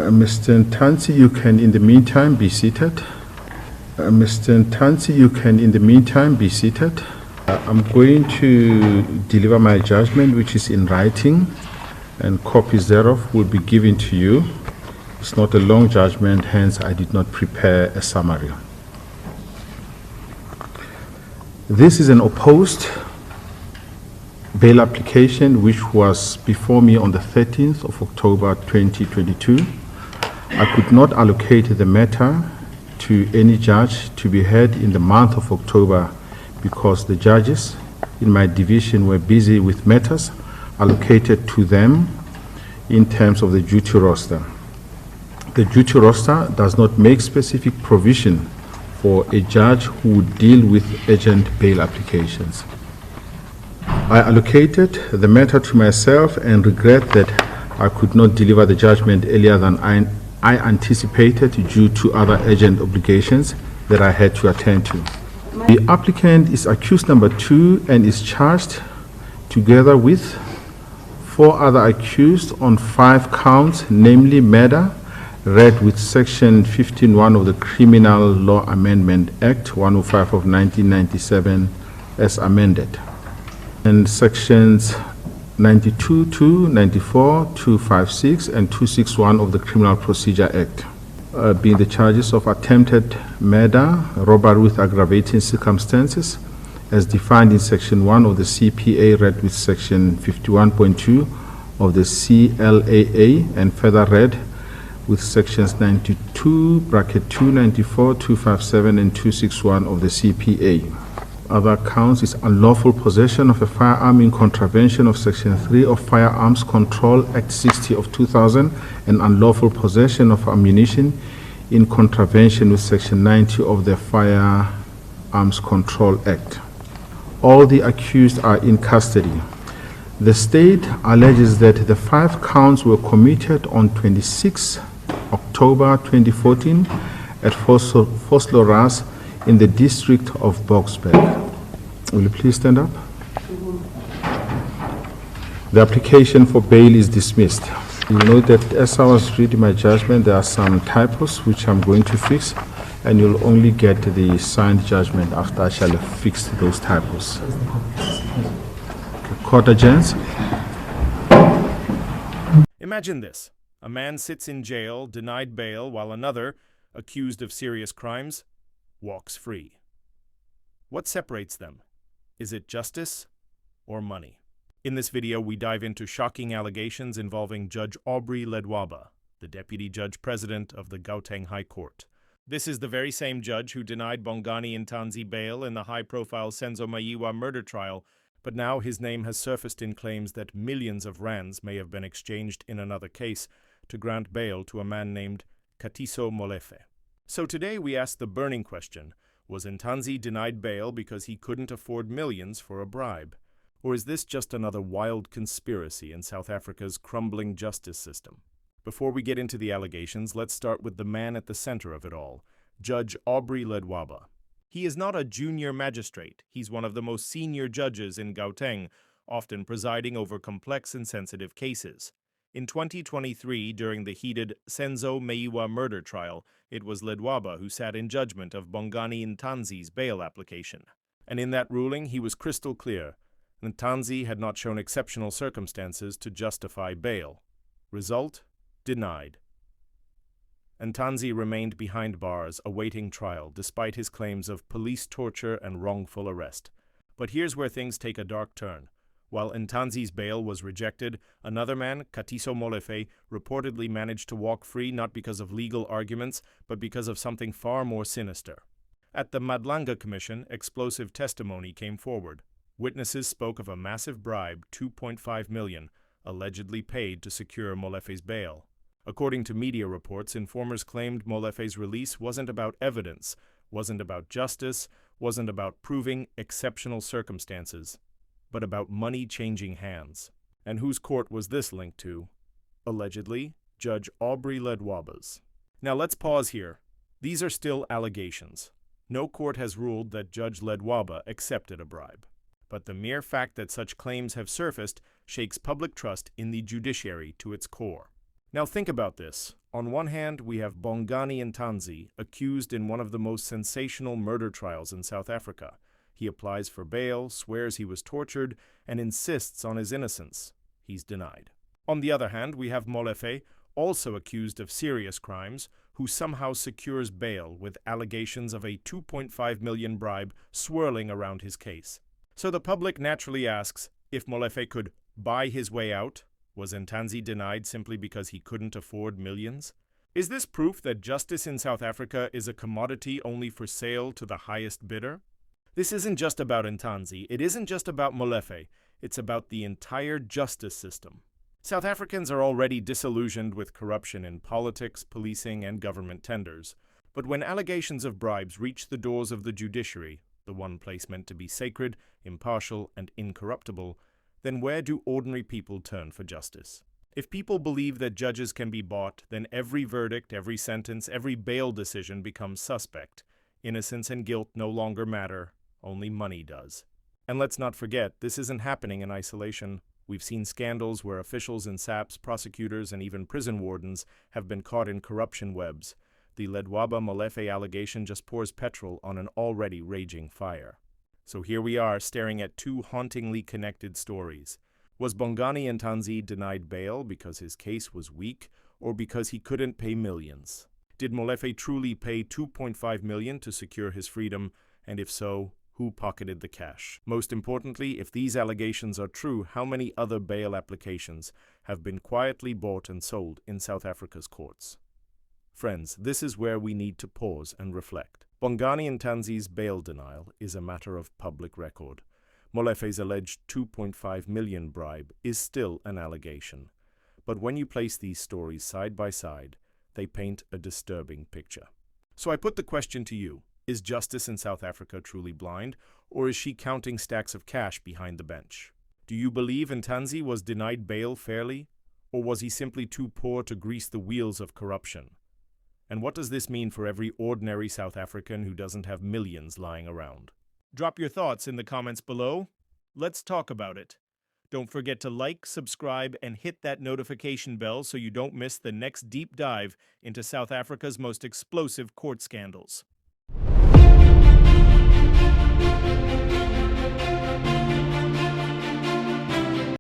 Mr. Ntanzi, you can in the meantime be seated. Mr. Ntanzi, you can in the meantime be seated. I'm going to deliver my judgment, which is in writing, and copies thereof will be given to you. It's not a long judgment, hence I did not prepare a summary. This is an opposed bail application which was before me on the 13th of October 2022. I could not allocate the matter to any judge to be heard in the month of October because the judges in my division were busy with matters allocated to them in terms of the duty roster. The duty roster does not make specific provision for a judge who would deal with urgent bail applications. I allocated the matter to myself and regret that I could not deliver the judgment earlier than I anticipated due to other urgent obligations that I had to attend to. The applicant is accused number 2 and is charged together with 4 other accused on 5 counts, namely murder, read with Section 15(1) of the Criminal Law Amendment Act 105 of 1997 as amended, and Sections 92(2), 94, 256, and 261 of the Criminal Procedure Act, being the charges of attempted murder, robbery with aggravating circumstances, as defined in Section 1 of the CPA, read with Section 51.2 of the CLAA, and further read with Sections 92, bracket 294, 257, and 261 of the CPA. Other counts is unlawful possession of a firearm in contravention of Section 3 of Firearms Control Act 60 of 2000 and unlawful possession of ammunition in contravention with Section 90 of the Firearms Control Act. All the accused are in custody. The state alleges that the 5 counts were committed on 26 October 2014 at Vosloorus in the district of Boksburg. Will you please stand up? The application for bail is dismissed. You know that as I was reading my judgment, there are some typos which I'm going to fix, and you'll only get the signed judgment after I shall have fixed those typos. Court adjourns. Imagine this. A man sits in jail, denied bail, while another, accused of serious crimes, walks free. What separates them? Is it justice or money? In this video, we dive into shocking allegations involving Judge Aubrey Ledwaba, the Deputy Judge President of the Gauteng High Court. This is the very same judge who denied Bongani Ntanzi bail in the high-profile Senzo Meyiwa murder trial, but now his name has surfaced in claims that millions of rands may have been exchanged in another case to grant bail to a man named Katiso Molefe. So today we ask the burning question, was Ntanzi denied bail because he couldn't afford millions for a bribe? Or is this just another wild conspiracy in South Africa's crumbling justice system? Before we get into the allegations, let's start with the man at the center of it all, Judge Aubrey Ledwaba. He is not a junior magistrate. He's one of the most senior judges in Gauteng, often presiding over complex and sensitive cases. In 2023, during the heated Senzo Meyiwa murder trial, it was Ledwaba who sat in judgment of Bongani Ntanzi's bail application. And in that ruling, he was crystal clear. Ntanzi had not shown exceptional circumstances to justify bail. Result? Denied. Ntanzi remained behind bars, awaiting trial, despite his claims of police torture and wrongful arrest. But here's where things take a dark turn. While Ntanzi's bail was rejected, another man, Katiso Molefe, reportedly managed to walk free not because of legal arguments, but because of something far more sinister. At the Madlanga Commission, explosive testimony came forward. Witnesses spoke of a massive bribe, 2.5 million, allegedly paid to secure Molefe's bail. According to media reports, informers claimed Molefe's release wasn't about evidence, wasn't about justice, wasn't about proving exceptional circumstances, but about money changing hands. And whose court was this linked to? Allegedly, Judge Aubrey Ledwaba's. Now let's pause here. These are still allegations. No court has ruled that Judge Ledwaba accepted a bribe. But the mere fact that such claims have surfaced shakes public trust in the judiciary to its core. Now think about this. On one hand, we have Bongani Ntanzi, accused in one of the most sensational murder trials in South Africa. He applies for bail, swears he was tortured, and insists on his innocence. He's denied. On the other hand, we have Molefe, also accused of serious crimes, who somehow secures bail with allegations of a 2.5 million bribe swirling around his case. So the public naturally asks if Molefe could buy his way out. Was Ntanzi denied simply because he couldn't afford millions? Is this proof that justice in South Africa is a commodity only for sale to the highest bidder? This isn't just about Ntanzi, it isn't just about Molefe, it's about the entire justice system. South Africans are already disillusioned with corruption in politics, policing, and government tenders. But when allegations of bribes reach the doors of the judiciary, the one place meant to be sacred, impartial, and incorruptible, then where do ordinary people turn for justice? If people believe that judges can be bought, then every verdict, every sentence, every bail decision becomes suspect. Innocence and guilt no longer matter, only money does. And let's not forget, this isn't happening in isolation. We've seen scandals where officials in SAPs, prosecutors, and even prison wardens have been caught in corruption webs. The Ledwaba Molefe allegation just pours petrol on an already raging fire. So here we are, staring at two hauntingly connected stories. Was Bongani Ntanzi denied bail because his case was weak, or because he couldn't pay millions? Did Molefe truly pay 2.5 million to secure his freedom, and if so, who pocketed the cash? Most importantly, if these allegations are true, how many other bail applications have been quietly bought and sold in South Africa's courts? Friends, this is where we need to pause and reflect. Bongani Ntanzi's bail denial is a matter of public record. Molefe's alleged 2.5 million bribe is still an allegation. But when you place these stories side by side, they paint a disturbing picture. So I put the question to you. Is justice in South Africa truly blind, or is she counting stacks of cash behind the bench? Do you believe Ntanzi was denied bail fairly, or was he simply too poor to grease the wheels of corruption? And what does this mean for every ordinary South African who doesn't have millions lying around? Drop your thoughts in the comments below. Let's talk about it. Don't forget to like, subscribe, and hit that notification bell so you don't miss the next deep dive into South Africa's most explosive court scandals.